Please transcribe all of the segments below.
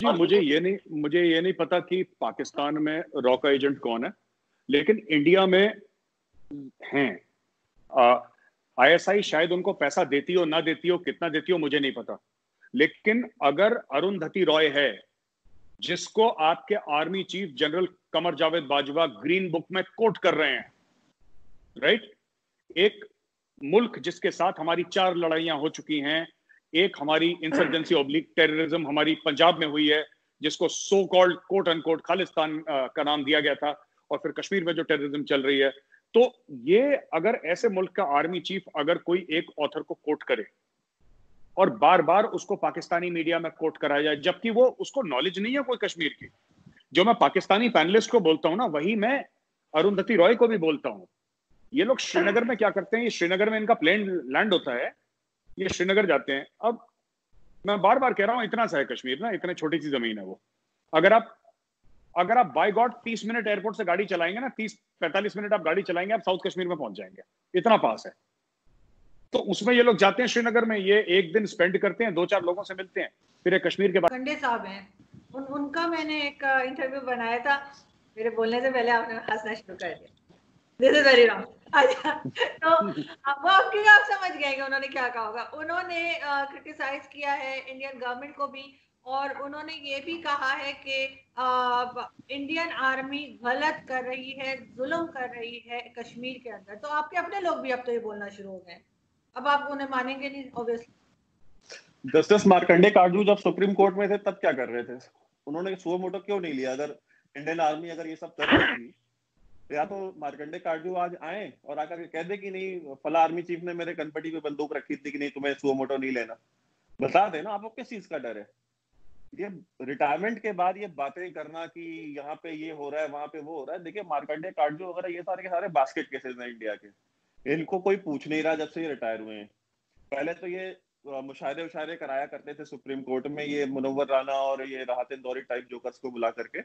जी मुझे ये नहीं पता कि पाकिस्तान में रॉ का एजेंट कौन है, लेकिन इंडिया में हैं। आईएसआई शायद उनको पैसा देती हो ना देती हो, कितना देती हो मुझे नहीं पता, लेकिन अगर अरुंधति रॉय है जिसको आपके army chief general Qamar Javed Bajwa green book में कोट कर रहे हैं, राइट, एक मुल्क जिसके साथ हमारी 4 लड़ाइयां हो चुकी हैं, एक हमारी इंसर्जेंसी ऑब्लिक टेररिज्म हमारी पंजाब में हुई है जिसको so called quote unquote Khalistan का नाम दिया गया था, और फिर कश्मीर में जो टेररिज्म चल रही है, तो ये अगर ऐसे मुल्क का आर्मी चीफ अगर कोई एक ऑथर को कोट करे और बार बार उसको पाकिस्तानी मीडिया में कोट कराया जाए, जबकि वो उसको नॉलेज नहीं है कोई कश्मीर की, जो मैं पाकिस्तानी पैनलिस्ट को बोलता हूं ना, वही मैं अरुंधति रॉय को भी बोलता हूं। ये लोग श्रीनगर में क्या करते हैं, ये श्रीनगर में इनका प्लेन लैंड होता है, ये श्रीनगर जाते हैं। अब मैं बार बार कह रहा हूं, इतना सा है कश्मीर ना, इतनी छोटी सी जमीन है वो। अगर आप बाय गॉड 30 मिनट एयरपोर्ट से गाड़ी चलाएंगे ना, 30-45 मिनट आप गाड़ी चलाएंगे, आप साउथ कश्मीर में पहुंच जाएंगे, इतना पास है। तो उसमें ये लोग जाते हैं श्रीनगर में, ये एक दिन स्पेंड करते हैं, 2-4 लोगों से मिलते हैं, फिर एक कश्मीर के बाद। खंडे साहब हैं, उनका मैंने एक इंटरव्यू बनाया था, मेरे बोलने से पहले आपने हंसना शुरू कर दिया। This is very wrong. अच्छा, तो वो आपके आप समझ गए कि उन्होंने क्या कहा होगा। उन्होंने क्रिटिसाइज किया है इंडियन गवर्नमेंट को भी, और उन्होंने ये भी कहा है कि इंडियन आर्मी गलत कर रही है, जुल्म कर रही है कश्मीर के अंदर। तो आपके अपने लोग भी अब तो ये बोलना शुरू हो गए, अब आप उन्हें मानेंगे नहीं ऑब्वियसली। जस्टिस मार्कंडे काटजू जब सुप्रीम कोर्ट में थे तब क्या कर रहे थे? उन्होंने सुओ मोटो क्यों नहीं लिया? अगर इंडियन आर्मी अगर ये सब कर रही थी, या तो मार्कंडे काटजू आज आए और आकर कह दे कि नहीं फला आर्मी चीफ ने मेरे कनपटी पे बंदूक रखी थी कि नहीं तुम्हें सुओ मोटो नहीं लेना, बता देना। आपको किस चीज का डर है? ये रिटायरमेंट के बाद ये बातें करना कि यहाँ पे ये हो रहा है वहां पे वो हो रहा है, देखिए मार्कंडे काटजू वगैरह ये सारे के सारे बास्केट केसेस हैं इंडिया के, इनको कोई पूछ नहीं रहा जब से ये रिटायर हुए हैं। पहले तो ये मुशायरे कराया करते थे सुप्रीम कोर्ट में, ये मुनव्वर राना और ये राहत इंदौरी टाइप जोकर्स को बुला करके,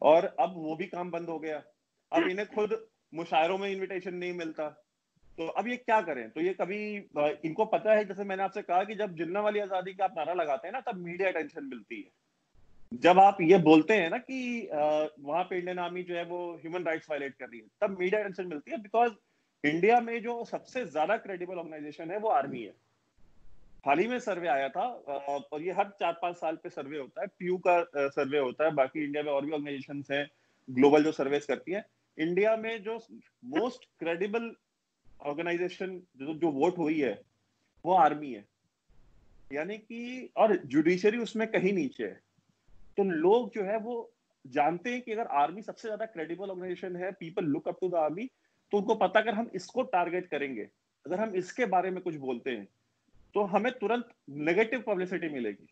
और अब वो भी काम बंद हो गया। अब इन्हें खुद मुशायरों में इनविटेशन नहीं मिलता, तो अब ये क्या करें? तो ये कभी इनको पता है, जैसे मैंने आपसे कहा कि जब जिन्नावाली आजादी का आप नारा लगाते हैं ना, तब मीडिया अटेंशन मिलती है। जब आप ये बोलते हैं ना कि वहां पे इंडियन आर्मी जो है वो ह्यूमन राइट्स वायलेट कर रही है, तब मीडिया अटेंशन मिलती है, बिकॉज इंडिया में जो सबसे ज्यादा क्रेडिबल ऑर्गेनाइजेशन है वो आर्मी है। हाल ही में सर्वे आया था, और ये हर 4-5 साल पे सर्वे होता है, पीयू का सर्वे होता है, बाकी इंडिया में और भी ऑर्गेनाइजेशंस हैं ग्लोबल जो सर्वेस करती हैं। इंडिया में जो मोस्ट क्रेडिबल ऑर्गेनाइजेशन जो वोट हुई है वो आर्मी है, यानी कि, और जुडिशरी उसमें कहीं नीचे है। तो लोग जो है वो जानते हैं कि अगर आर्मी सबसे ज्यादा क्रेडिबल ऑर्गेनाइजेशन है, people look up to the army, तो उनको पता अगर हम इसको टारगेट करेंगे, अगर हम इसके बारे में कुछ बोलते हैं, तो हमें तुरंत नेगेटिव पब्लिसिटी मिलेगी,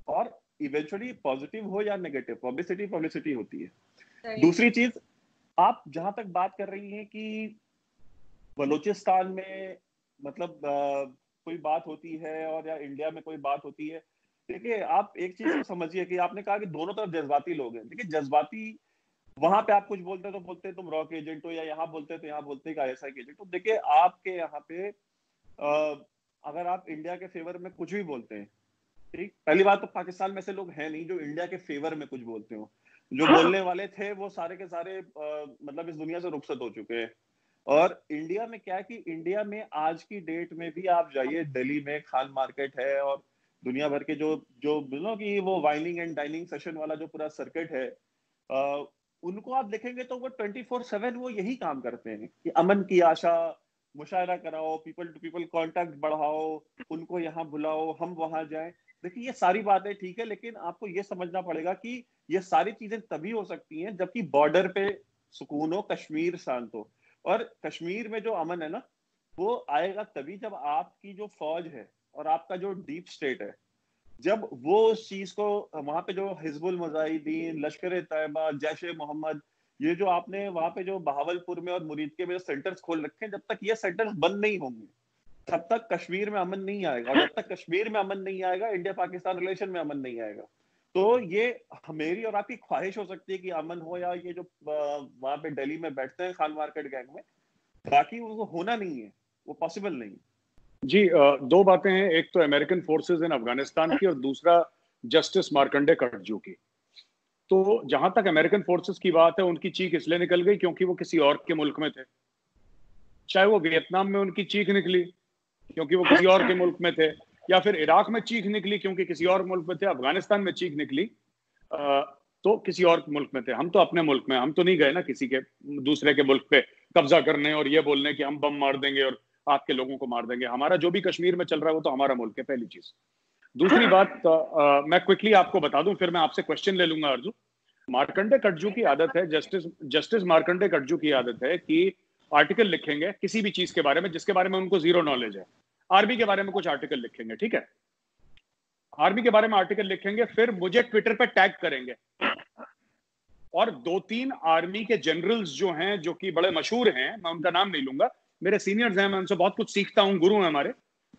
और इवेंचुअली पॉजिटिव हो या नेगेटिव पब्लिसिटी होती है। दूसरी चीज, आप जहां तक बात कर रही हैं कि बलूचिस्तान में मतलब कोई बात होती है और या इंडिया में कोई बात होती है, देखिए आप एक चीज को समझिए कि आपने कहा कि दोनों तरफ जज्बाती लोग हैं। देखिए जज्बाती, वहां पे आप कुछ बोलते तो बोलते तुम रॉ के एजेंट हो, या यहाँ बोलते तो यहाँ बोलते आईएसआई के एजेंट हो। देखिए आपके यहाँ पे अगर आप इंडिया के फेवर में कुछ भी बोलते हैं, ठीक, पहली बात तो पाकिस्तान में से लोग हैं नहीं जो इंडिया के फेवर में कुछ बोलते हो। जो बोलने वाले थे वो सारे के सारे मतलब इस दुनिया से रुखसत हो चुके हैं। और इंडिया में क्या है कि इंडिया में आज की डेट में भी आप जाइए, दिल्ली में खान मार्केट है, और दुनिया भर के जो जो बोलो कि वो वाइनिंग एंड डाइनिंग सेशन वाला जो पूरा सर्किट है, उनको आप देखेंगे तो वो 24/7 वो यही काम करते हैं कि अमन की आशा, मुशायरा कराओ, पीपल टू पीपल कांटेक्ट बढ़ाओ, उनको यहाँ बुलाओ, हम वहां जाएं। देखिए ये सारी बातें ठीक है, लेकिन आपको ये समझना पड़ेगा कि ये सारी चीजें तभी हो सकती हैं जबकि बॉर्डर पे सुकून हो, कश्मीर शांत हो। और कश्मीर में जो अमन है ना, वो आएगा तभी जब आपकी जो फौज है और आपका जो डीप स्टेट है, जब वो उस चीज को, वहां पे जो हिजबुल मुजाहिदीन, लश्कर तैयबा, जैश ए मोहम्मद, ये जो आपने वहां पे जो बहावलपुर में और मुरीदके में जो सेंटर्स खोल रखे हैं, जब तक ये सेंटर्स बंद नहीं होंगे तब तक कश्मीर में अमन नहीं आएगा, और जब तक कश्मीर में अमन नहीं आएगा इंडिया पाकिस्तान रिलेशन में अमन नहीं आएगा। तो ये मेरी और आपकी ख्वाहिश हो सकती है कि अमन हो, या ये जो वहां पे दिल्ली में बैठते हैं खान मार्केट गैंग में, बाकी वो होना नहीं है, वो पॉसिबल नहीं। जी, दो बातें हैं, एक तो अमेरिकन फोर्सेस इन अफगानिस्तान की, और दूसरा जस्टिस मार्कंडे कटजू की। तो जहां तक अमेरिकन फोर्सेस की बात है, उनकी चीख इसलिए निकल गई क्योंकि वो किसी और के मुल्क में थे। चाहे वो वियतनाम में उनकी चीख निकली क्योंकि वो किसी और के मुल्क में थे, या फिर इराक में चीख निकली क्योंकि किसी और मुल्क में थे, अफगानिस्तान में चीख निकली तो किसी और मुल्क में थे। हम तो अपने मुल्क में, हम तो नहीं गए ना किसी के दूसरे के मुल्क पे कब्जा करने और ये बोलने कि हम बम मार देंगे और आपके लोगों को मार देंगे। हमारा जो भी कश्मीर में चल रहा है वो तो हमारा मुल्क है, पहली चीज। दूसरी बात, मैं क्विकली आपको बता दूं, फिर मैं आपसे क्वेश्चन ले लूंगा अर्जुन। मार्कंडे कटजू की आदत है, जस्टिस मार्कंडे कटजू की आदत है कि आर्टिकल लिखेंगे किसी भी चीज के बारे में जिसके बारे में उनको जीरो नॉलेज है। आर्मी के बारे में कुछ आर्टिकल लिखेंगे, ठीक है, आर्मी के बारे में आर्टिकल लिखेंगे, फिर मुझे ट्विटर पे टैग करेंगे और 2-3 आर्मी के जनरल्स जो हैं, जो कि बड़े मशहूर हैं, मैं उनका नाम नहीं लूंगा, मेरे सीनियर्स हैं, मैं उनसे बहुत कुछ सीखता हूं, गुरु हैं हमारे,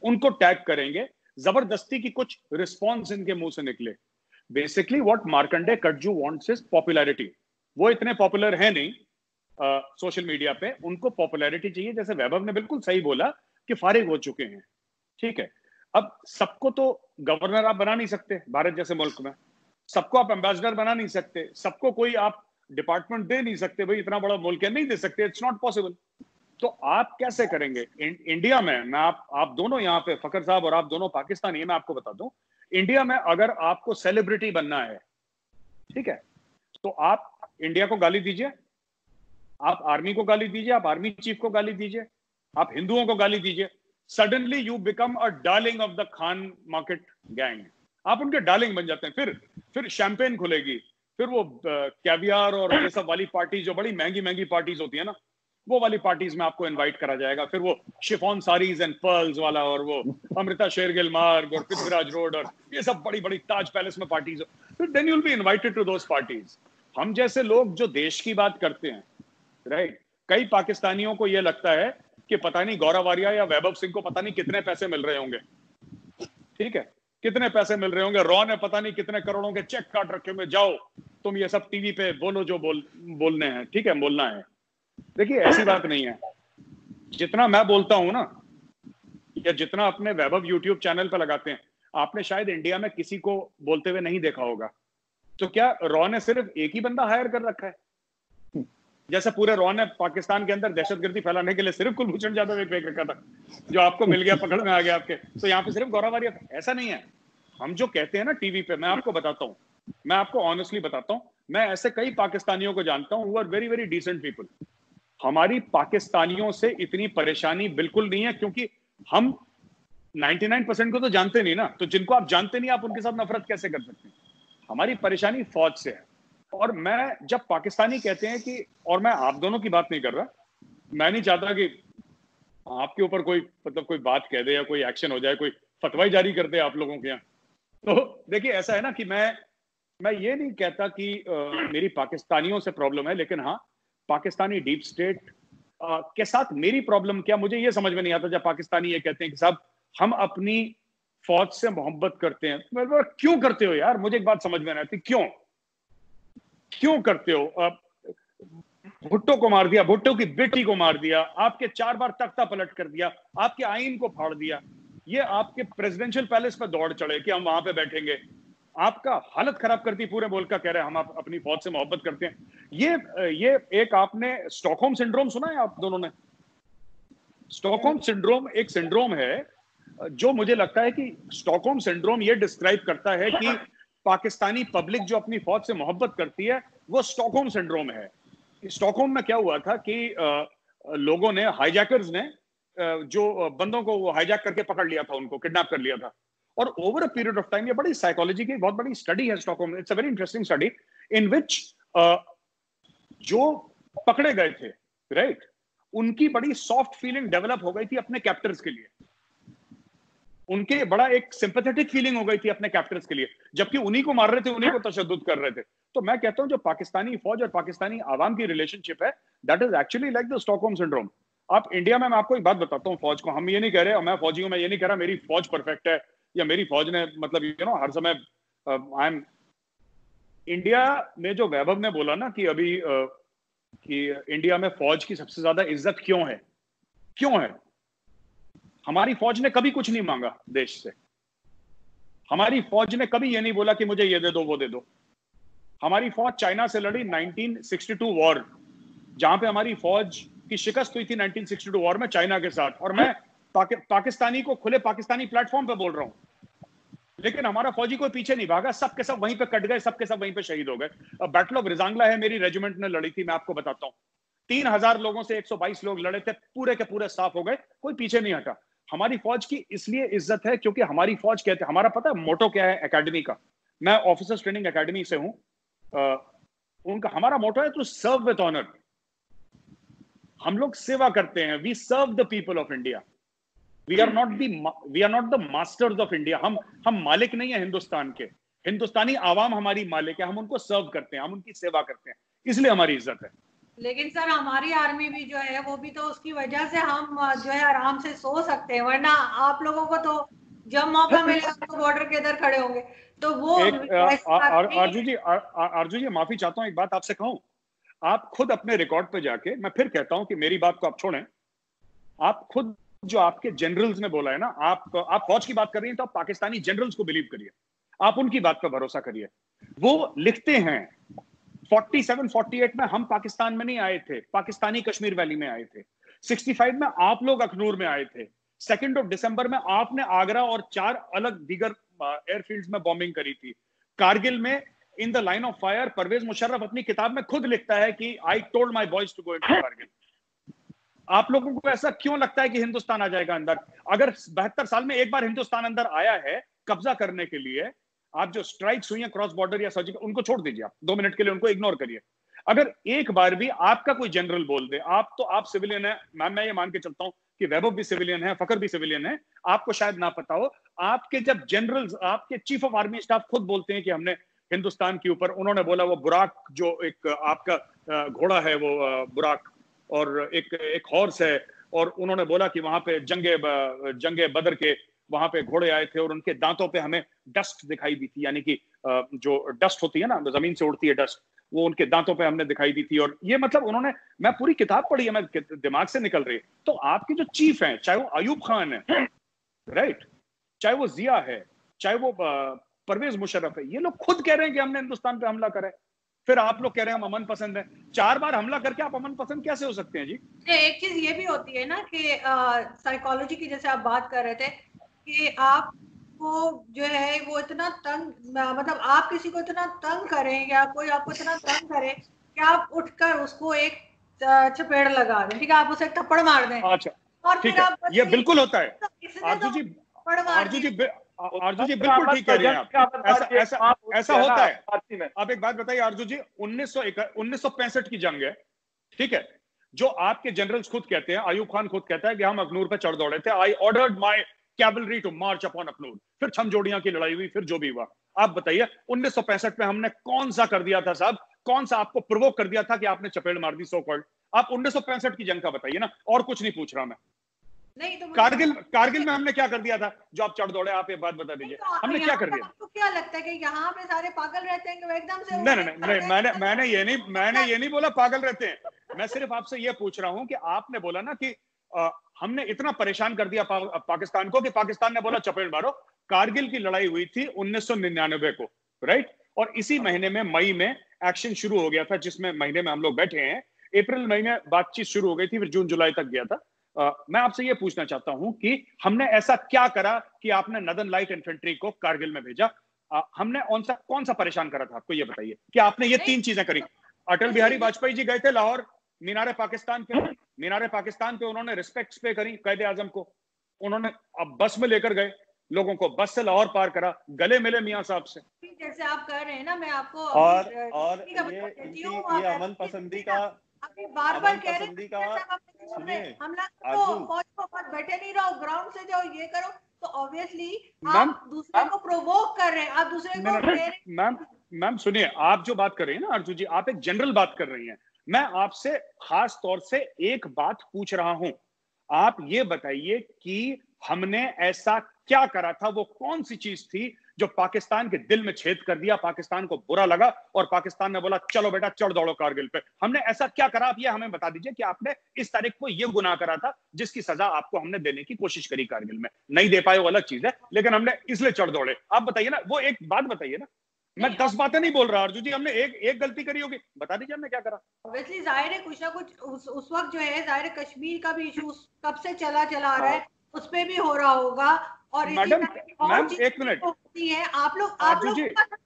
उनको टैग करेंगे। जबरदस्ती की कुछ रिस्पॉन्स इनके मुंह से निकले। Basically what Markandey Katju wants is popularity. वो इतने पॉपुलर है नहीं सोशल मीडिया पे, उनको पॉपुलैरिटी चाहिए। जैसे वैभव ने बिल्कुल सही बोला कि फारिग हो चुके हैं, ठीक है। अब सबको तो गवर्नर आप बना नहीं सकते भारत जैसे मुल्क में, सबको आप एम्बेसडर बना नहीं सकते, सबको कोई आप डिपार्टमेंट दे नहीं सकते, भाई इतना बड़ा मुल्क है, नहीं दे सकते, इट्स नॉट पॉसिबल। तो आप कैसे करेंगे? इंडिया में, मैं आप दोनों यहाँ पे, फखर साहब और आप दोनों पाकिस्तानी है, मैं आपको बता दूं, इंडिया में अगर आपको सेलिब्रिटी बनना है, ठीक है, तो आप इंडिया को गाली दीजिए, आप आर्मी को गाली दीजिए, आप आर्मी चीफ को गाली दीजिए, आप हिंदुओं को गाली दीजिए, suddenly you become a darling of the Khan market gang. आप उनके डार्लिंग बन जाते हैं। फिर शैंपेन खुलेगी, फिर वो कैवियर और ये सब वाली पार्टी, जो बड़ी महंगी महंगी पार्टीज होती है ना, वो वाली पार्टीज में आपको इनवाइट करा जाएगा। फिर वो शिफॉन साड़ीज एंड पर्ल्स वाला, और वो अमृता शेरगिल मार्ग और पृथ्वीराज रोड और ये सब बड़ी बड़ी ताज पैलेस में पार्टीज, फिर then you will be invited to those parties. हम जैसे लोग जो देश की बात करते हैं, राइट, कई पाकिस्तानियों को यह लगता है कि पता नहीं गौरव आर्या या वैभव सिंह को पता नहीं कितने पैसे मिल रहे होंगे, ठीक है, कितने पैसे मिल रहे होंगे, रॉ ने पता नहीं कितने करोड़ों के चेक काट रखे होंगे, जाओ तुम ये सब टीवी पे बोलो जो बोलने हैं, ठीक है, बोलना है। देखिए ऐसी बात नहीं है। जितना मैं बोलता हूं ना, या जितना अपने वैभव यूट्यूब चैनल पर लगाते हैं, आपने शायद इंडिया में किसी को बोलते हुए नहीं देखा होगा। तो क्या रॉ ने सिर्फ एक ही बंदा हायर कर रखा है? जैसे पूरे रॉ ने पाकिस्तान के अंदर दहशतगर्दी फैलाने के लिए सिर्फ कुलभूषण यादव एक फेंक रखा था, जो आपको मिल गया, पकड़ में आ गया आपके, तो यहाँ पे सिर्फ गौरव आर्या? ऐसा नहीं है। हम जो कहते हैं ना टीवी पे, मैं आपको बताता हूँ, मैं आपको ऑनेस्टली बताता हूँ, मैं ऐसे कई पाकिस्तानियों को जानता हूँ, are very very decent people. हमारी पाकिस्तानियों से इतनी परेशानी बिल्कुल नहीं है, क्योंकि हम 99% को तो जानते नहीं ना, तो जिनको आप जानते नहीं, आप उनके साथ नफरत कैसे कर सकते हैं? हमारी परेशानी फौज से है। और मैं जब पाकिस्तानी कहते हैं कि, और मैं आप दोनों की बात नहीं कर रहा, मैं नहीं चाहता कि आपके ऊपर कोई मतलब कोई बात कह दे या कोई एक्शन हो जाए, कोई फतवा जारी कर दे आप लोगों के यहाँ। तो देखिए ऐसा है ना कि मैं ये नहीं कहता कि मेरी पाकिस्तानियों से प्रॉब्लम है, लेकिन हाँ, पाकिस्तानी डीप स्टेट के साथ मेरी प्रॉब्लम क्या, मुझे ये समझ में नहीं आता जब पाकिस्तानी ये कहते हैं कि साहब हम अपनी फौज से मोहब्बत करते हैं। क्यों करते हो यार? मुझे एक बात समझ में नहीं आती, क्यों करते हो? भुट्टो को मार दिया, भुट्टो की बेटी को मार दिया, आपके 4 बार तख्ता पलट कर दिया, आपके आईन को फाड़ दिया, ये आपके प्रेसिडेंशियल पैलेस पर दौड़ चढ़े कि हम वहां पे बैठेंगे, आपका हालत खराब करती पूरे मुल्क का, कह रहे हैं हम अपनी फौज से मोहब्बत करते हैं। ये एक आपने स्टॉकहोम सिंड्रोम सुना है आप दोनों ने? स्टॉकहोम सिंड्रोम एक सिंड्रोम है जो मुझे लगता है कि स्टॉकहोम सिंड्रोम ये डिस्क्राइब करता है कि पाकिस्तानी पब्लिक जो अपनी फौज से मोहब्बत करती है, वो स्टॉकहोम सिंड्रोम है। स्टॉकहोम में क्या हुआ था कि लोगों ने, हाईजैकर्स ने जो बंदों को वो हाईजैक करके पकड़ लिया था, उनको किडनैप कर लिया था, और over a period of time, ये बड़ी साइकोलॉजी की बहुत बड़ी स्टडी है Stockholm, it's a very interesting study, in which जो पकड़े गए थे, राइट, उनकी बड़ी सॉफ्ट फीलिंग डेवलप हो गई थी अपने कैप्टर्स के लिए, उनके बड़ा एक सिंपैथेटिक फीलिंग हो गई थी अपने कैप्टर्स के लिए, जबकि उन्हीं को मार रहे थे, उन्हीं को तशद्दुद कर रहे थे। तो मैं कहता हूं जो पाकिस्तानी फौज और पाकिस्तानी आवाम की रिलेशनशिप है, that is actually like the Stockholm syndrome. आप इंडिया में, मैं आपको एक बात बताता हूं, फौज को हम ये नहीं कह रहे, और मैं फौजी हूं, मैं ये नहीं कह रहा मेरी फौज परफेक्ट है या मेरी फौज ने मतलब यू नो हर समय आई एम। इंडिया में जो वैभव ने बोला ना कि अभी कि इंडिया में फौज की सबसे ज्यादा इज्जत क्यों है? हमारी फौज ने कभी कुछ नहीं मांगा देश से, हमारी फौज ने कभी ये नहीं बोला कि मुझे ये दे दो वो दे दो। हमारी फौज चाइना से लड़ी 1962 वॉर, जहां पे हमारी फौज की शिकस्त हुई थी 1962 वॉर में चाइना के साथ, और मैं पाकिस्तानी को खुले पाकिस्तानी प्लेटफॉर्म पे बोल रहा हूं, लेकिन हमारा फौजी कोई पीछे नहीं भागा, सबके सब वहीं पे कट गए, सबके सब वहीं पे शहीद हो गए। बैटल ऑफ रिजांगला है, मेरी रेजिमेंट ने लड़ी थी, मैं आपको बताता हूं, 3000 लोगों से 122 लोग लड़े थे, पूरे के पूरे साफ हो गए, कोई पीछे नहीं हटा। हमारी फौज की इसलिए इज्जत है क्योंकि हमारी फौज कहते हैं, हमारा पता है मोटो क्या है एकेडमी का, मैं ऑफिसर्स ट्रेनिंग एकेडमी से हूं, उनका हमारा मोटो है टू सर्व विद ऑनर। हम लोग सेवा करते हैं, we serve the people of India, we are not the masters of India. हम मालिक नहीं है हिंदुस्तान के, हिंदुस्तानी आवाम हमारी मालिक है, हम उनको सर्व करते हैं, हम उनकी सेवा करते हैं, इसलिए हमारी इज्जत है। लेकिन सर हमारी आर्मी भी जो है वो भी तो उसकी वजह से हम जो है आराम से सो सकते हैं, वरना आप लोगों को तो जब मौका मिलेगा तो बॉर्डर के इधर खड़े होंगे, तो वो आरजू जी माफी चाहता हूं, एक बात आपसे कहूं, आप खुद अपने रिकॉर्ड पे जाके, मैं फिर कहता हूं कि मेरी बात को आप छोड़ें, आप खुद जो आपके जनरल्स ने बोला है ना, आप फौज की बात कर रही हैं तो आप पाकिस्तानी जनरल्स को बिलीव करिए, आप उनकी बात पर भरोसा करिए। वो लिखते हैं 47-48 में हम पाकिस्तान में नहीं आए थे, पाकिस्तानी कश्मीर वैली में आए थे, 65 में आप लोग अखनूर में आए थे, 2 दिसंबर में आपने आगरा और 4 अलग दीगर एयरफील्ड्स में बॉम्बिंग करी थी। कारगिल में in the line of fire Pervez Musharraf अपनी किताब में खुद लिखता है कि I told my boys to go into Kargil. आप लोगों को ऐसा क्यों लगता है कि हिंदुस्तान आ जाएगा अंदर? अगर 72 साल में एक बार हिंदुस्तान अंदर आया है कब्जा करने के लिए, आप जो स्ट्राइक्स हुई हैं क्रॉस बॉर्डर या सर्जिकल, उनको छोड़ दीजिए, आप 2 मिनट के लिए उनको इग्नोर करिए। अगर एक बार भी आपका कोई जनरल बोल दे, आप सिविलियन है, मैं ये मान के चलता हूं कि वैभव भी सिविलियन है, फकर भी सिविलियन है, आपको शायद ना पता हो, आपके जब जनरल्स, आपके चीफ ऑफ आर्मी स्टाफ खुद बोलते हैं कि हमने हिंदुस्तान के ऊपर, उन्होंने बोला वो बुराक जो एक आपका घोड़ा है वो बुराक, और एक हॉर्स है, और उन्होंने बोला कि वहां पे जंगे बदर के वहां पे घोड़े आए थे और उनके दांतों पे हमें डस्ट दिखाई दी थी, यानी कि जो डस्ट होती है ना, जमीन से उड़ती है डस्ट, वो उनके दांतों पे हमने दिखाई दी थी। और ये मतलब उन्होंने, मैं पूरी किताब पढ़ी है, मैं दिमाग से निकल रही है। तो आपके जो चीफ हैं, चाहे वो अयूब खान है, राइट, चाहे वो जिया है, चाहे वो परवेज मुशर्रफ है, ये लोग खुद कह रहे हैं कि हमने हिंदुस्तान पे हमला करा है, फिर आप लोग कह रहे हैं हम अमन पसंद है। 4 बार हमला करके आप अमन पसंद कैसे हो सकते हैं जी? एक चीज ये भी होती है ना कि साइकोलॉजी की, जैसे आप बात कर रहे थे कि आपको जो है वो इतना तंग, मतलब आप किसी को इतना तंग करें या कोई आपको इतना तंग करे कि आप उठकर उसको एक चपेड़ लगा दें, ठीक है, आप उसे थप्पड़ मार दें। अच्छा, और ठीक फिर है, आप ये बिल्कुल होता है आरजू जी, बिल्कुल ठीक कह रही हैं आप, ऐसा होता है। आप एक बात बताइए आरजू जी, 1965 की जंग है, ठीक है, जो आपके जनरल्स खुद कहते हैं, अयूब खान खुद कहता है कि हम अखनूर पे चढ़ दौड़े थे, I ordered my cavalry to march upon Akhnoor, फिर छमजोड़ियां की लड़ाई हुई, फिर जो भी हुआ। आप बताइए 1965 में हमने कौन सा कर दिया था साहब, कौन सा आपको प्रोवोक कर दिया था कि आपने चपेड़ मार दी सो कॉल्ड? आप 1965 की जंग का बताइए ना, और कुछ नहीं पूछ रहा मैं। नहीं तो कारगिल में हमने क्या कर दिया था जो आप चढ़ दौड़े? आप ये बात बता दीजिए, हमने क्या कर दिया? आपको क्या लगता है कि यहाँ पे सारे पागल रहते हैं कि वो एकदम से? नहीं, मैंने ये नहीं बोला पागल रहते हैं, मैं सिर्फ आपसे ये पूछ रहा हूं कि आपने बोला ना कि हमने इतना परेशान कर दिया पाकिस्तान को कि पाकिस्तान ने बोला चपेड़ मारो। कारगिल की लड़ाई हुई थी 1999 को, राइट, और इसी महीने में मई में एक्शन शुरू हो गया था, जिसमें महीने में हम लोग बैठे हैं, अप्रैल महीने बातचीत शुरू हो गई थी, फिर जून जुलाई तक गया था। मैं आपसे ये पूछना चाहता हूं कि हमने ऐसा क्या करा कि आपने नदन लाइट इन्फेंट्री को कारगिल में भेजा? हमने कौन सा परेशान करा था आपको, ये बताइए कि आपने ये 3 चीजें करी। अटल बिहारी वाजपेयी जी गए थे लाहौर, मीनारे पाकिस्तान पे उन्होंने रिस्पेक्ट पे करी कायदे आजम को, उन्होंने अब बस में लेकर गए लोगों को, बस से लाहौर पार करा, गले मिले मियां साहब से। जैसे आप कर रहे हैं ना, मैं आपको और ये अमन पसंदी का, अभी बार-बार कह रहे हैं हमला करो, फौज को मत बैठे नहीं रहो, ग्राउंड से जाओ, ये करो, तो ऑब्वियसली आप दूसरे को प्रोवोक कर रहे हैं, आप दूसरे को। मैम सुनिए, आप जो बात कर रही हैं ना अर्जुन जी, आप एक जनरल बात कर रही हैं, मैं आपसे खास तौर से एक बात पूछ रहा हूं, आप ये बताइए कि हमने ऐसा क्या करा था, वो कौन सी चीज थी जो पाकिस्तान के दिल में छेद कर दिया, पाकिस्तान को बुरा लगा और पाकिस्तान ने बोला चलो बेटा चढ़ दौड़ो कारगिल पे। हमने ऐसा क्या करा, आप ये हमें बता दीजिए कि आपने इस तारीख को ये गुनाह करा था जिसकी सजा आपको हमने देने की कोशिश करी कारगिल में, नहीं दे पाए वो अलग चीज है, लेकिन हमने इसलिए चढ़ दौड़े। आप बताइए ना, वो एक बात बताइए ना, मैं 10 बातें नहीं बोल रहा अर्जुन जी, हमने एक गलती करी होगी, बता दीजिए हमने क्या करा। ऑब्वियसली जाहिर है कुछ ना कुछ उस वक्त जो है, जाहिर है कश्मीर का भी इशू कब से चला आ रहा है, उस पे भी हो रहा होगा। और मैडम मैम एक मिनट, होती है, आप लोग को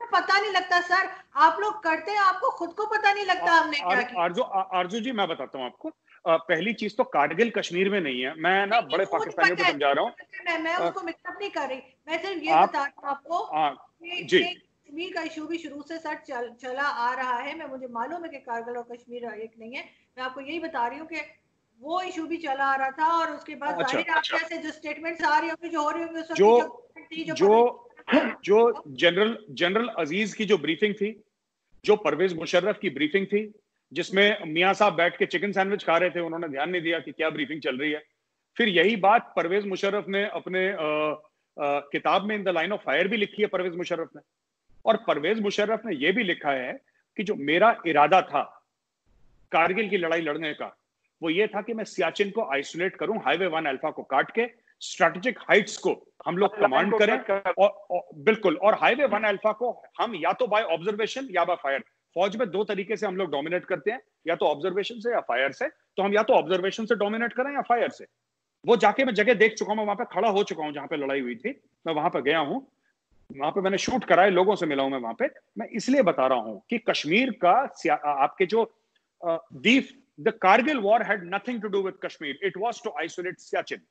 पता नहीं लगता सर, आप लोग करते हैं, आपको खुद को पता नहीं लगता हमने क्या किया। अर्जुन जी मैं बताता हूँ आपको, पहली चीज तो कारगिल कश्मीर में नहीं है, मैं ना बड़े पाकिस्तानियों को समझा रहा हूँ, मैं उसको मिक्सअप नहीं कर रही, मैं सिर्फ ये बता रही हूँ आपको जी कश्मीर का इशू भी शुरू से सर चला आ रहा है। मुझे मालूम है कि कारगिल और कश्मीर एक नहीं है, मैं आपको यही बता रही हूँ कि वो इशू भी चला आ रहा था। और उसके बाद जाहिर आप जैसे जो स्टेटमेंट्स आ रही होंगी, जो हो रही होंगी उस वक्त जो जनरल अजीज की जो ब्रीफिंग थी, जो परवेज मुशर्रफ की ब्रीफिंग थी, जिसमें मियां साहब बैठ के चिकन सैंडविच खा रहे थे, उन्होंने ध्यान नहीं दिया कि क्या ब्रीफिंग चल रही है। फिर यही बात परवेज मुशर्रफ ने अपने किताब में in the line of fire भी लिखी है परवेज मुशर्रफ ने, और परवेज मुशर्रफ ने यह भी लिखा है कि जो मेरा इरादा था कारगिल की लड़ाई लड़ने का, वो ये था कि मैं सियाचिन को आइसोलेट करूं, हाईवे 1 अल्फा को काट के स्ट्रेटेजिक हाइट्स को हम लोग कमांड करें, और बिल्कुल, और हाईवे 1 अल्फा को हम या तो बाय ऑब्जर्वेशन या बाय फायर, फौज में दो तरीके से हम लोग डोमिनेट करते हैं, या तो ऑब्जर्वेशन से या फायर से, तो हम या तो ऑब्जर्वेशन से डोमिनेट करें या फायर से। वो जाके मैं जगह देख चुका हूं, मैं वहां पे खड़ा हो चुका हूं जहां पे लड़ाई हुई थी, मैं वहां पे गया हूं, वहां पे मैंने शूट कराए, लोगों से मिला हूं मैं वहां पे। मैं इसलिए बता रहा हूं कि कश्मीर का आपके जो the Kargil war had nothing to do with Kashmir, it was to isolate Siachen.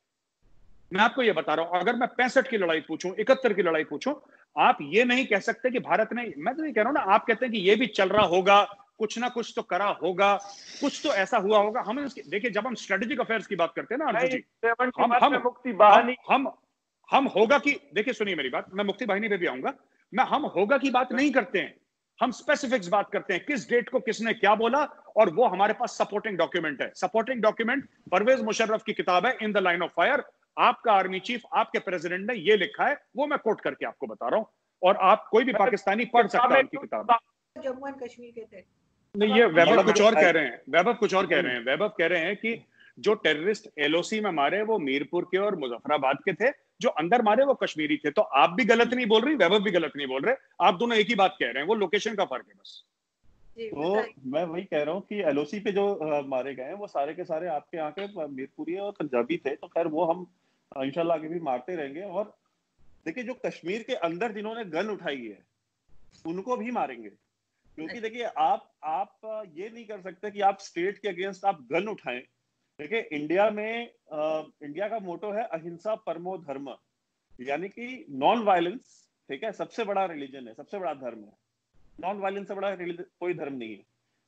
मैं आपको ये बता रहा हूं, अगर मैं 65 की लड़ाई पूछूं, 71 की लड़ाई पूछूं, आप ये नहीं कह सकते कि भारत ने, मैं तो नहीं कह रहा हूं ना, आप कहते हैं कि ये भी चल रहा होगा, कुछ ना कुछ तो करा होगा, कुछ तो ऐसा हुआ होगा। हम देखिए, जब हम स्ट्रेटेजिक अफेयर्स की बात करते हैं ना अर्जुन जी, हम होगा की, देखिए सुनिए मेरी बात, मैं मुक्ति वाहिनी पे भी आऊंगा, हम होगा की बात नहीं करते हैं, हम स्पेसिफिक्स बात करते हैं, किस डेट को किसने क्या बोला, और वो हमारे पास सपोर्टिंग डॉक्यूमेंट है। सपोर्टिंग डॉक्यूमेंट परवेज मुशर्रफ की किताब है इन द लाइन ऑफ फायर, आपका आर्मी चीफ, आपके प्रेसिडेंट ने ये लिखा है, वो मैं कोट करके आपको बता रहा हूं, और आप कोई भी पाकिस्तानी पढ़ सकता है उनकी किताब। जम्मू एंड कश्मीर के थे नहीं, ये वैभव कुछ और कह रहे हैं, वैभव कुछ और कह रहे हैं, वैभव कह रहे हैं कि जो टेररिस्ट एलओसी में मारे वो मीरपुर के और मुजफ्फराबाद के थे, जो अंदर मारे वो कश्मीरी थे। तो आप भी गलत नहीं बोल रही, वैभव भी गलत नहीं बोल रहे, आप दोनों एक ही बात कह रहे हैं, वो लोकेशन का फर्क है बस। तो मैं वही कह रहा हूँ कि एलओसी पे जो मारे गए हैं वो सारे के सारे आपके यहाँ के मीरपुरी और पंजाबी थे, तो खैर वो हम इंशाल्लाह आगे भी मारते रहेंगे। और देखिए, जो कश्मीर के अंदर जिन्होंने गन उठाई है उनको भी मारेंगे, क्योंकि देखिए आप ये नहीं कर सकते कि आप स्टेट के अगेंस्ट आप गन उठाएं। देखिए, इंडिया में इंडिया का मोटो है अहिंसा परमो धर्म, यानी कि नॉन वायलेंस, ठीक है, सबसे बड़ा रिलीजन है, सबसे बड़ा धर्म है, नॉन वायलेंस से बड़ा कोई धर्म नहीं है।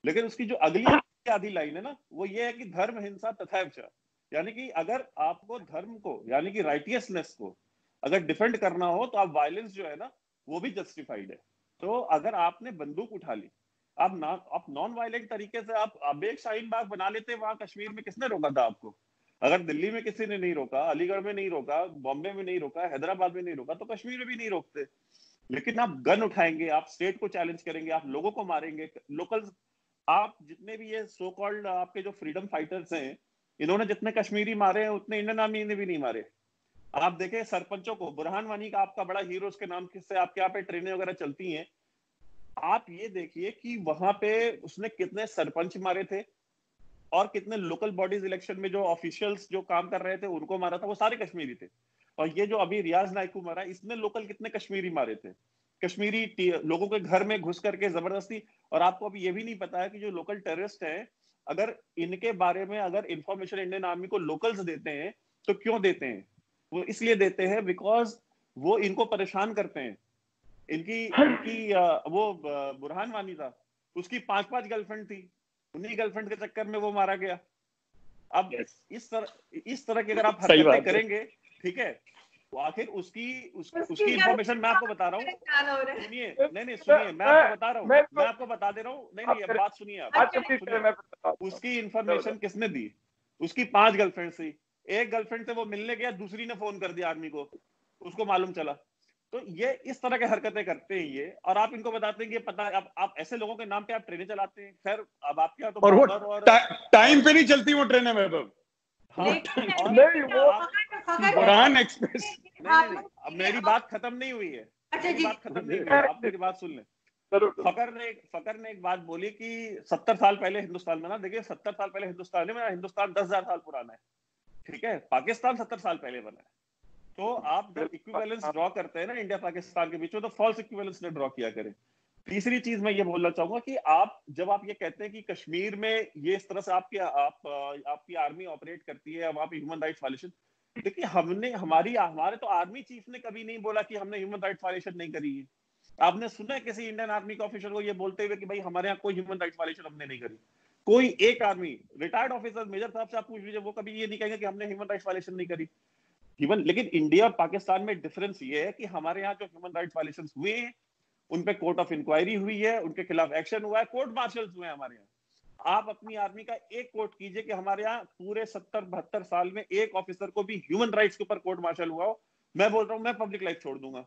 लेकिन उसकी जो अगली आधी लाइन है ना, वो ये है कि धर्म हिंसा तथा च, यानी कि अगर आपको धर्म को, यानी कि राइटियसनेस को अगर डिफेंड करना हो तो आप वायलेंस जो है ना वो भी जस्टिफाइड है। तो अगर आपने बंदूक उठा ली, आप नॉन वायलेंट तरीके से आप एक शाहीन बाग बना लेते, वहां कश्मीर में किसने रोका था आपको? अगर दिल्ली में किसी ने नहीं रोका, अलीगढ़ में नहीं रोका, बॉम्बे में नहीं रोका, हैदराबाद में नहीं रोका, तो कश्मीर में भी नहीं रोकते। लेकिन आप गन उठाएंगे, आप स्टेट को चैलेंज करेंगे, आप लोगों को मारेंगे, लोकल्स, आप जितने भी ये सो कॉल्ड आपके जो फ्रीडम फाइटर्स हैं, इन्होंने जितने कश्मीरी मारे हैं उतने इंडियन आर्मी ने भी नहीं मारे। आप देखें सरपंचों को, बुरहान वानी का आपका बड़ा हीरो, उसके नाम से आपके यहाँ पे ट्रेनें वगैरह चलती हैं, आप ये देखिए कि वहां पे उसने कितने सरपंच मारे थे और कितने लोकल बॉडीज इलेक्शन में जो ऑफिशियल्स जो काम कर रहे थे उनको मारा था, वो सारे कश्मीरी थे। और ये जो अभी रियाज नाइक को मारा, इसने लोकल कितने कश्मीरी मारे थे, कश्मीरी लोगों के घर में घुस करके जबरदस्ती। और आपको अभी ये भी नहीं पता है कि जो लोकल टेररिस्ट हैं, अगर इनके बारे में अगर इंफॉर्मेशन इंडियन आर्मी को लोकल्स देते हैं तो क्यों देते हैं? वो इसलिए देते हैं बिकॉज वो इनको परेशान करते हैं। इनकी वो बुरहान वानी था, उसकी 5-5 गर्लफ्रेंड थी, उन्हीं गर्लफ्रेंड के चक्कर में वो मारा गया। अब इस तरह की अगर आप हरकतें करेंगे, ठीक है, तो आखिर उसकी इंफॉर्मेशन मैं आपको बता रहा हूँ, सुनिए, नहीं सुनिए, मैं आपको बता रहा हूँ, मैं आपको बता दे रहा हूँ, नहीं अब बात सुनिए आप। उसकी इंफॉर्मेशन किसने दी? उसकी 5 गर्लफ्रेंड थी, एक गर्लफ्रेंड से वो मिलने गया, दूसरी ने फोन कर दिया आर्मी को, उसको मालूम चला। तो ये इस तरह की हरकतें करते हैं ये, और आप इनको बताते हैं कि पता है आप ऐसे लोगों के नाम पे आप ट्रेनें चलाते हैं। खैर अब आपके यहाँ तो और वो और टाइम पे नहीं चलती वो ट्रेनें वैभव। हाँ, लेकिन नहीं वो बुरहान एक्सप्रेस। नहीं, अब मेरी बात खत्म नहीं हुई है। अच्छा मेरी जी, बात खत्म नहीं हुई है, आप मेरी बात सुन लें। फकर ने एक बात बोली कि 70 साल पहले हिंदुस्तान में ना, देखिए 70 साल पहले हिंदुस्तान में, हिंदुस्तान 10,000 साल पुराना है, ठीक है, पाकिस्तान 70 साल पहले बना है। तो आप जब इक्विवेलेंस ड्रॉ करते हैं ना इंडिया पाकिस्तान के बीच में, तो फॉल्स इक्विवेलेंस ने ड्रॉ किया करें। तीसरी चीज मैं ये बोलना चाहूंगा कि आप जब आप ये कहते हैं कि कश्मीर में ये इस तरह से आपकी आर्मी ऑपरेट करती है, वहां पे ह्यूमन राइट्स वायलेशन, देखिए हमारे तो आर्मी चीफ ने कभी नहीं बोला कि हमने ह्यूमन राइट्स वायलेशन नहीं करी है। आपने सुना है किसी इंडियन आर्मी के ऑफिसर को ये बोलते हुए कि भाई हमारे यहाँ कोई ह्यूमन राइट्स वायलेशन हमने नहीं करी? कोई एक आर्मी रिटायर्ड ऑफिसर मेजर साहब से आप पूछ लीजिए, वो कभी ये नहीं कहेंगे कि हमने ह्यूमन राइट्स वायलेशन नहीं करी। लेकिन इंडिया और पाकिस्तान में डिफरेंस ये है कि हमारे यहाँ जो ह्यूमन राइट्स वायलेशन हुए हैं उन पे कोर्ट ऑफ इंक्वायरी हुई है, उनके खिलाफ एक्शन हुआ है, कोर्ट मार्शल्स हुए हैं हमारे यहाँ। आप अपनी आर्मी का एक कोर्ट कीजिए कि हमारे यहाँ पूरे 70-72 साल में एक ऑफिसर को भी ह्यूमन राइट्स के ऊपर कोर्ट मार्शल हुआ हो। मैं बोल रहा हूँ, मैं पब्लिक लाइफ छोड़ दूंगा,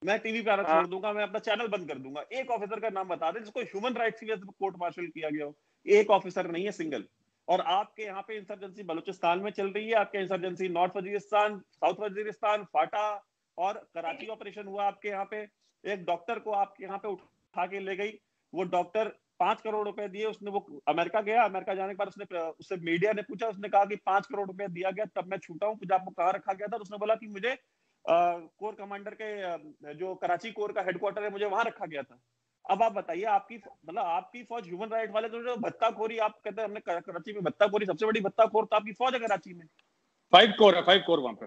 मैं टीवी पे आना छोड़ दूंगा, मैं अपना चैनल बंद कर दूंगा। एक ऑफिसर का नाम बता दें जिसको ह्यूमन राइट्स की वजह से कोर्ट मार्शल किया गया हो। एक ऑफिसर नहीं है, सिंगल। और आपके यहाँ पे इंसर्जेंसी बलूचिस्तान में चल रही है, आपके insurgency north Waziristan, south Waziristan, FATA और कराची ऑपरेशन हुआ आपके यहाँ पे। एक डॉक्टर को आपके यहाँ पे उठा के ले गई, वो डॉक्टर 5 करोड़ रुपए दिए, उसने वो अमेरिका गया, अमेरिका जाने के बाद उससे मीडिया ने पूछा, उसने कहा कि 5 करोड़ रुपए दिया गया तब मैं छूटा हूँ, आपको कहाँ रखा गया था? तो उसने बोला कि मुझे कोर कमांडर के जो कराची कोर का हेडक्वार्टर है, मुझे वहां रखा गया था। अब आप बताइए, आपकी फौज ह्यूमन राइट वाले तो जो भत्ताखोरी आप कहते हैं, हमने कराची में भत्ताखोरी, सबसे बड़ी भत्ताखोर तो आपकी फौज है कराची में। 5 कोर है, 5 कोर वहां पे।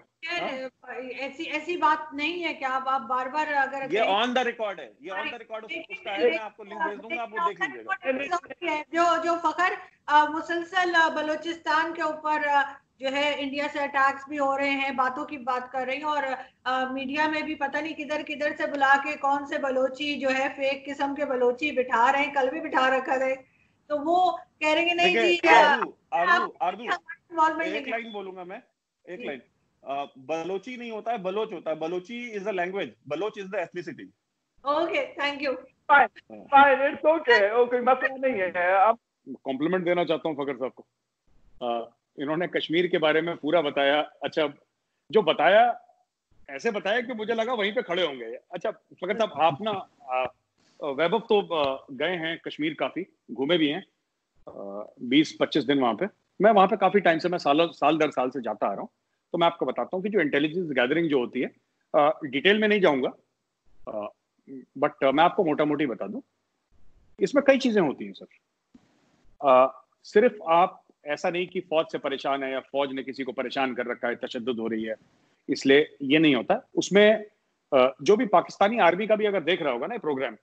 ऐसी बात नहीं है कि आप बार बार अगर ये ऑन द रिकॉर्ड है, ये ऑन द रिकॉर्ड उसका है, मैं आपको लिंक भेज दूंगा, आप वो देख लीजिएगा। जो फखर मुसलसल बलूचिस्तान के ऊपर जो है इंडिया से अटैक्स भी हो रहे हैं, बातों की बात कर रही हैं, और मीडिया में भी पता नहीं किधर किधर से बुला के कौन से बलोची जो है फेक किस्म के बलोची बिठा रहे हैं, कल भी बिठा रखा है। तो वो कह रहे हैं नहीं जी एक लाइन बोलूंगा मैं, एक लाइन। बलोची नहीं होता है, बलोच होता है। Balochi is the language, Baloch is the ethnicity. Okay, thank you. Fine, it's okay, मसला नहीं है। अब कॉम्प्लीमेंट देना चाहता हूँ फकर साहब को। इन्होंने कश्मीर के बारे में पूरा बताया। अच्छा, जो बताया ऐसे बताया कि मुझे लगा वहीं पे खड़े होंगे। अच्छा फकर साहब, आप ना वैभव तो गए हैं कश्मीर, काफी घूमे भी हैं, 20-25 दिन वहां पे। मैं वहां पे काफी टाइम से, मैं साल दर साल से जाता आ रहा हूँ। तो मैं आपको बताता हूँ कि जो इंटेलिजेंस गैदरिंग जो होती है, डिटेल में नहीं जाऊंगा, बट मैं आपको मोटा मोटी बता दूं। इसमें कई चीजें होती हैं सर। सिर्फ आप ऐसा नहीं कि फौज से परेशान है या फौज ने किसी को परेशान कर रखा है, तशद्दुद हो रही है, इसलिए ये नहीं होता। उसमें जो भी पाकिस्तानी आर्मी का भी अगर देख रहा होगा ना प्रोग्राम,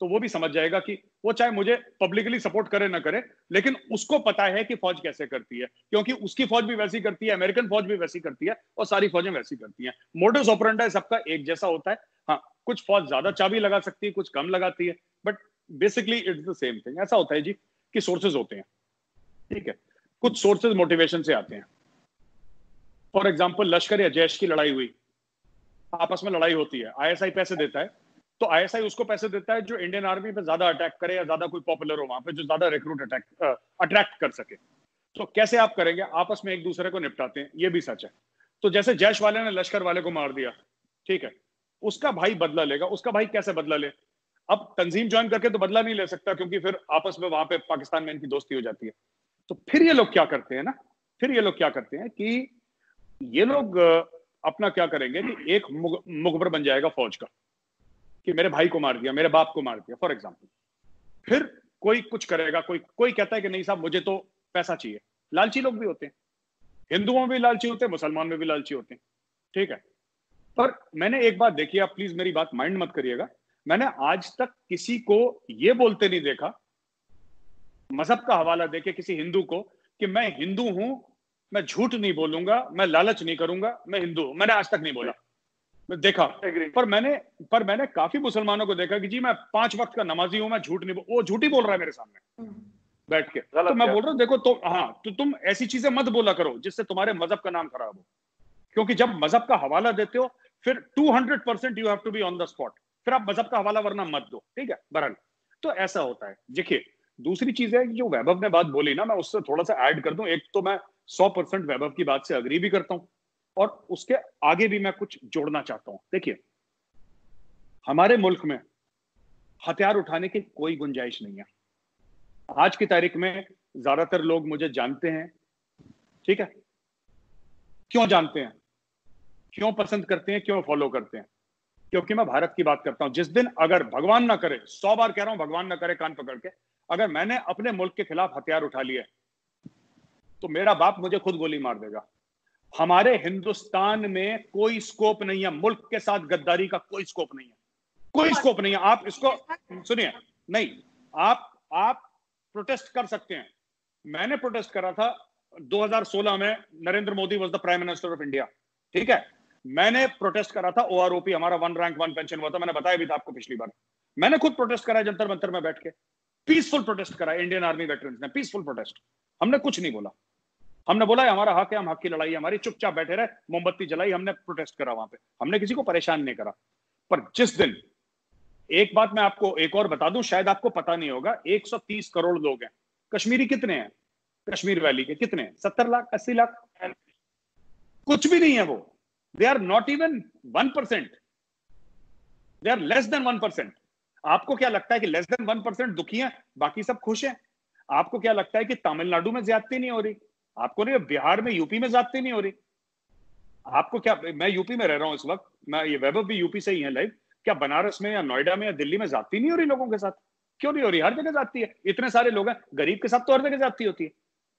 तो वो भी समझ जाएगा कि वो चाहे मुझे पब्लिकली सपोर्ट करे ना करे, लेकिन उसको पता है कि फौज कैसे करती है, क्योंकि उसकी फौज भी वैसी करती है, अमेरिकन फौज भी वैसी करती है, और सारी फौजें वैसी करती हैं। मोडस ऑपरेंडी सबका एक जैसा होता है। हाँ, कुछ फौज ज्यादा चाबी लगा सकती है, कुछ कम लगाती है, but basically it's the same thing. ऐसा होता है जी कि सोर्सेज होते हैं, ठीक है, कुछ सोर्सेज मोटिवेशन से आते हैं। फॉर एग्जाम्पल, लश्कर या जैश की लड़ाई हुई, आपस में लड़ाई होती है, आईएसआई पैसे देता है, तो आईएसआई उसको पैसे देता है जो इंडियन आर्मी पे ज्यादा अटैक करे या ज्यादा कोई पॉपुलर हो वहां पे, जो ज्यादा रिक्रूट अट्रैक्ट कर सके। तो कैसे आप करेंगे? आपस में एक दूसरे को निपटाते हैं, ये भी सच है। तो जैसे जैश वाले ने लश्कर वाले को मार दिया, ठीक है, उसका भाई बदला लेगा। उसका भाई कैसे बदला ले? अब तंजीम ज्वाइन करके तो बदला नहीं ले सकता, क्योंकि फिर आपस में वहां पे पाकिस्तान में इनकी दोस्ती हो जाती है। तो फिर ये लोग क्या करते हैं ना, फिर ये लोग क्या करते हैं कि ये लोग अपना क्या करेंगे कि एक मुखबर बन जाएगा फौज का, कि मेरे भाई को मार दिया, मेरे बाप को मार दिया, फॉर एग्जाम्पल। फिर कोई कुछ करेगा, कोई कहता है कि नहीं साहब मुझे तो पैसा चाहिए। लालची लोग भी होते हैं, हिंदुओं में भी लालची होते हैं, मुसलमान में भी लालची होते हैं, ठीक है। पर मैंने एक बात देखी, आप प्लीज मेरी बात माइंड मत करिएगा, मैंने आज तक किसी को ये बोलते नहीं देखा, मजहब का हवाला देके किसी हिंदू को, कि मैं हिंदू हूं, मैं झूठ नहीं बोलूंगा, मैं लालच नहीं करूंगा, मैं हिंदू हूं। मैंने आज तक नहीं बोला, मैं देखा। पर मैंने काफी मुसलमानों को देखा कि जी मैं 5 वक्त का नमाजी हूं, मैं झूठ नहीं वो झूठ ही बोल रहा है मेरे सामने बैठ के। तो मैं बोल रहा हूँ देखो, तो हाँ, तो तुम ऐसी चीजें मत बोला करो जिससे तुम्हारे मजहब का नाम खराब हो, क्योंकि जब मजहब का हवाला देते हो फिर 200% you have to be on the spot, फिर आप मजहब का हवाला वरना मत दो, ठीक है। बहरहाल तो ऐसा होता है। देखिए दूसरी चीज है जो वैभव ने बात बोली ना, मैं उससे थोड़ा सा ऐड कर दूं। एक तो मैं 100% वैभव की बात से अग्री भी करता हूं और उसके आगे भी मैं कुछ जोड़ना चाहता हूं। देखिए हमारे मुल्क में हथियार उठाने की कोई गुंजाइश नहीं है। आज की तारीख में ज्यादातर लोग मुझे जानते हैं, ठीक है। क्यों जानते हैं, क्यों पसंद करते हैं, क्यों फॉलो करते हैं? क्योंकि मैं भारत की बात करता हूं। जिस दिन अगर भगवान ना करे, 100 बार कह रहा हूं भगवान ना करे कान पकड़ के, अगर मैंने अपने मुल्क के खिलाफ हथियार उठा लिए तो मेरा बाप मुझे खुद गोली मार देगा। हमारे हिंदुस्तान में कोई स्कोप नहीं है, मुल्क के साथ गद्दारी का कोई स्कोप नहीं है, कोई स्कोप नहीं है। आप इसको सुनिए, नहीं आप प्रोटेस्ट कर सकते हैं। मैंने प्रोटेस्ट करा था 2016 में, Narendra Modi was the prime minister of India, ठीक है। मैंने प्रोटेस्ट करा था OROP, हमारा 1 रैंक 1 पेंशन हुआ था, मैंने बताया भी था आपको पिछली बार। मैंने खुद प्रोटेस्ट करा जंतर मंतर में बैठ के, पीसफुल प्रोटेस्ट करा इंडियन आर्मी वेटरन्स ने, पीसफुल प्रोटेस्ट। हमने कुछ नहीं बोला, हमने बोला है हमारा हक है, हम हक की लड़ाई है हमारी, चुपचाप बैठे रहे, मोमबत्ती जलाई, हमने प्रोटेस्ट करा वहां पे, हमने किसी को परेशान नहीं करा। पर जिस दिन, एक बात मैं आपको एक और बता दूं, शायद आपको पता नहीं होगा, 130 करोड़ लोग हैं। कश्मीरी कितने हैं? कश्मीर वैली के कितने हैं? 70 लाख 80 लाख, कुछ भी नहीं है वो। They are not even 1%, they are less than 1%। आपको क्या लगता है कि लेस देन 1% दुखी हैं, बाकी सब खुश हैं? आपको क्या लगता है कि तमिलनाडु में ज्यादती नहीं हो रही? आपको नहीं, बिहार में, यूपी में ज्यादती नहीं हो रही? आपको क्या, मैं यूपी में रह रहा हूं इस वक्त, मैं, ये वैभव भी यूपी से ही है लाइव, क्या बनारस में या नोएडा में या दिल्ली में ज्यादती नहीं हो रही लोगों के साथ? क्यों नहीं हो रही? हर जगह ज्यादती है, इतने सारे लोग हैं, गरीब के साथ तो हर जगह ज्यादती होती है।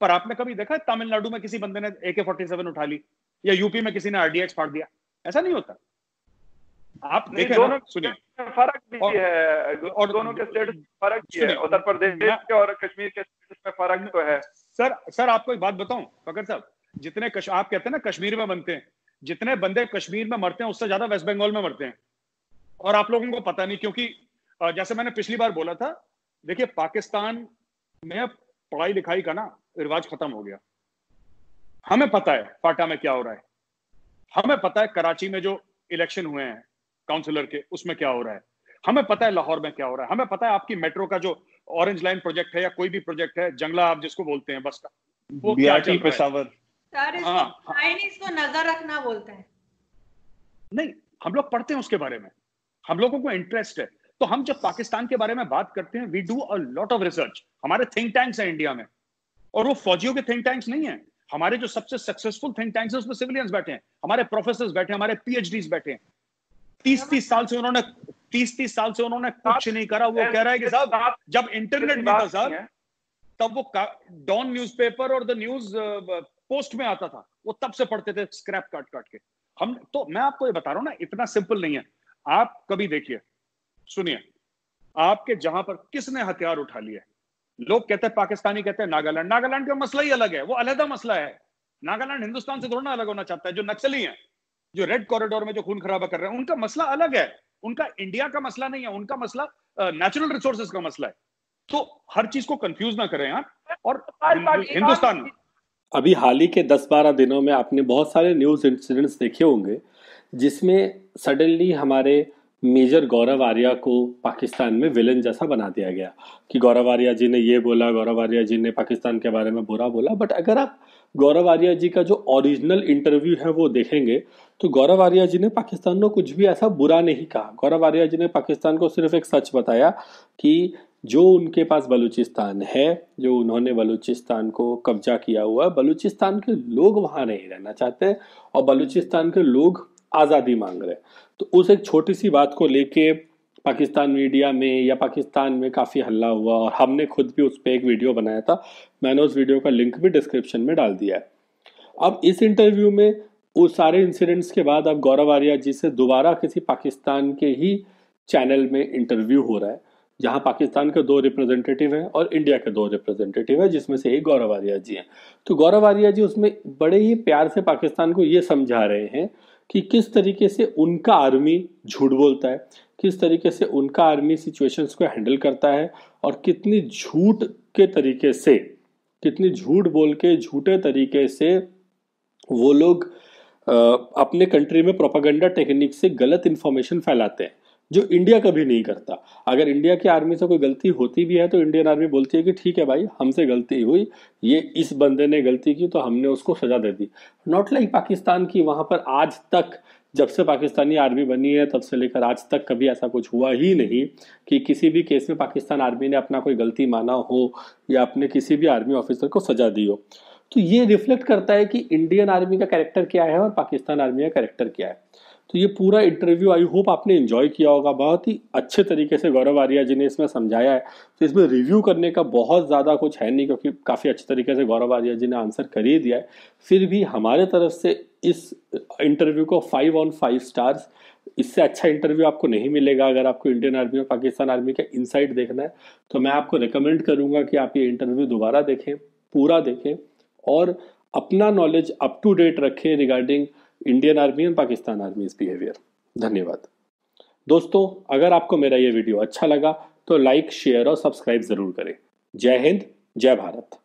पर आपने कभी देखा है तमिलनाडु में किसी बंदे ने AK-47 उठा ली, या यूपी में किसी ने RDX फाड़ दिया? ऐसा नहीं होता। आप देखें, दोनों सुनिए, फर्क भी है, और दोनों के स्टेटस फर्क भी है, उत्तर प्रदेश के और कश्मीर के स्टेटस में फर्क तो है। सर आपको एक बात बताऊं फकर साहब, जितने आप कहते हैं ना कश्मीर में बनते हैं, जितने बंदे कश्मीर में मरते हैं उससे ज्यादा वेस्ट बंगाल में मरते हैं, और आप लोगों को पता नहीं। क्योंकि जैसे मैंने पिछली बार बोला था, देखिए पाकिस्तान में पढ़ाई लिखाई का ना रिवाज खत्म हो गया। हमें पता है फाटा में क्या हो रहा है, हमें पता है कराची में जो इलेक्शन हुए हैं काउंसिलर के, उसमें क्या हो रहा है, हमें पता है लाहौर में क्या हो रहा है, हमें पता है आपकी मेट्रो का जो ऑरेंज लाइन प्रोजेक्ट है या कोई भी प्रोजेक्ट है, जंगला आप जिसको बोलते हैं बस का, वो क्या चल रहा है। पेशावर, इसको नजर रखना बोलते हैं। नहीं, हम लोग पढ़ते हैं उसके बारे में, हम लोगों को इंटरेस्ट है। तो हम जब पाकिस्तान के बारे में बात करते हैं, we do a lot of research. हमारे थिंक टैंक्स हैं इंडिया में, और वो फौजियों के थिंक टैंक्स नहीं है। हमारे जो सबसे सक्सेसफुल थिंक टैंक्स हैं उसमें सिविलियंस बैठे हैं, हमारे प्रोफेसर्स बैठे हैं, हमारे PhDs बैठे हैं। 30 साल से उन्होंने कुछ नहीं करा। वो कह रहा है कि साहब जब इंटरनेट नहीं था साहब, तब वो डॉन न्यूज़पेपर और द न्यूज पोस्ट में आता था, वो तब से पढ़ते थे स्क्रैप काट काट के। हम तो, मैं आपको ये बता रहा हूं ना, इतना सिंपल नहीं है। आप कभी देखिए, सुनिए, आपके जहां पर किसने हथियार उठा लिए, लोग कहते हैं पाकिस्तानी, कहते हैं नागालैंड का मसला ही अलग है, वो अलग मसला है। नागालैंड हिंदुस्तान से थोड़ा ना अलग होना चाहता है। जो नक्सली हैं, जो रेड कॉरिडोर में जो खून खराबा कर रहे हैं, उनका मसला अलग है, उनका इंडिया का मसला नहीं है, उनका मसला नेचुरल रिसोर्सेज का मसला है। तो हर चीज को कंफ्यूज ना करें आप। और हिंदुस्तान, अभी हाल ही के 10-12 दिनों में आपने बहुत सारे न्यूज़ इंसिडेंट्स देखे होंगे जिसमें सडनली हमारे मेजर गौरव आर्या को पाकिस्तान में विलन जैसा बना दिया गया कि गौरव आर्या जी ने ये बोला, गौरव आर्या जी ने पाकिस्तान के बारे में बुरा बोला। बट अगर आप गौरव आर्या जी का जो ओरिजिनल इंटरव्यू है वो देखेंगे तो गौरव आर्या जी ने पाकिस्तान में कुछ भी ऐसा बुरा नहीं कहा। गौरव आर्या जी ने पाकिस्तान को सिर्फ एक सच बताया कि जो उनके पास बलूचिस्तान है, जो उन्होंने बलूचिस्तान को कब्जा किया हुआ है, बलूचिस्तान के लोग वहाँ नहीं रहना चाहते और बलूचिस्तान के लोग आज़ादी मांग रहे हैं। तो उस एक छोटी सी बात को लेके पाकिस्तान मीडिया में या पाकिस्तान में काफ़ी हल्ला हुआ और हमने खुद भी उस पर एक वीडियो बनाया था। मैंने उस वीडियो का लिंक भी डिस्क्रिप्शन में डाल दिया है। अब इस इंटरव्यू में उस सारे इंसिडेंट्स के बाद अब गौरव आर्या जी से दोबारा किसी पाकिस्तान के ही चैनल में इंटरव्यू हो रहा है जहां पाकिस्तान के 2 रिप्रेजेंटेटिव हैं और इंडिया के 2 रिप्रेजेंटेटिव हैं, जिसमें से एक गौरव आर्या जी हैं। तो गौरव आर्या जी उसमें बड़े ही प्यार से पाकिस्तान को ये समझा रहे हैं कि किस तरीके से उनका आर्मी झूठ बोलता है, किस तरीके से उनका आर्मी सिचुएशंस को हैंडल करता है और कितनी झूठ के तरीके से, कितनी झूठ बोल के झूठे तरीके से वो लोग अपने कंट्री में प्रोपागेंडा टेक्निक से गलत इन्फॉर्मेशन फैलाते हैं, जो इंडिया कभी नहीं करता। अगर इंडिया की आर्मी से कोई गलती होती भी है तो इंडियन आर्मी बोलती है कि ठीक है भाई, हमसे गलती हुई, ये इस बंदे ने गलती की तो हमने उसको सजा दे दी। नॉट लाइक पाकिस्तान की, वहां पर आज तक जब से पाकिस्तानी आर्मी बनी है तब से लेकर आज तक कभी ऐसा कुछ हुआ ही नहीं कि किसी भी केस में पाकिस्तान आर्मी ने अपना कोई गलती माना हो या अपने किसी भी आर्मी ऑफिसर को सजा दी हो। तो ये रिफ्लेक्ट करता है कि इंडियन आर्मी का कैरेक्टर क्या है और पाकिस्तान आर्मी का कैरेक्टर क्या है। तो ये पूरा इंटरव्यू आई होप आपने एंजॉय किया होगा। बहुत ही अच्छे तरीके से गौरव आर्या जी ने इसमें समझाया है, तो इसमें रिव्यू करने का बहुत ज़्यादा कुछ है नहीं, क्योंकि काफ़ी अच्छे तरीके से गौरव आर्या जी ने आंसर कर ही दिया है। फिर भी हमारे तरफ से इस इंटरव्यू को 5 on 5 स्टार्स। इससे अच्छा इंटरव्यू आपको नहीं मिलेगा। अगर आपको इंडियन आर्मी और पाकिस्तान आर्मी का इनसाइट देखना है तो मैं आपको रिकमेंड करूंगा कि आप ये इंटरव्यू दोबारा देखें, पूरा देखें और अपना नॉलेज अप टू डेट रखें regarding Indian army and Pakistan आर्मीज behaviour. धन्यवाद दोस्तों। अगर आपको मेरा ये वीडियो अच्छा लगा तो लाइक, शेयर और सब्सक्राइब जरूर करें। जय हिंद, जय भारत।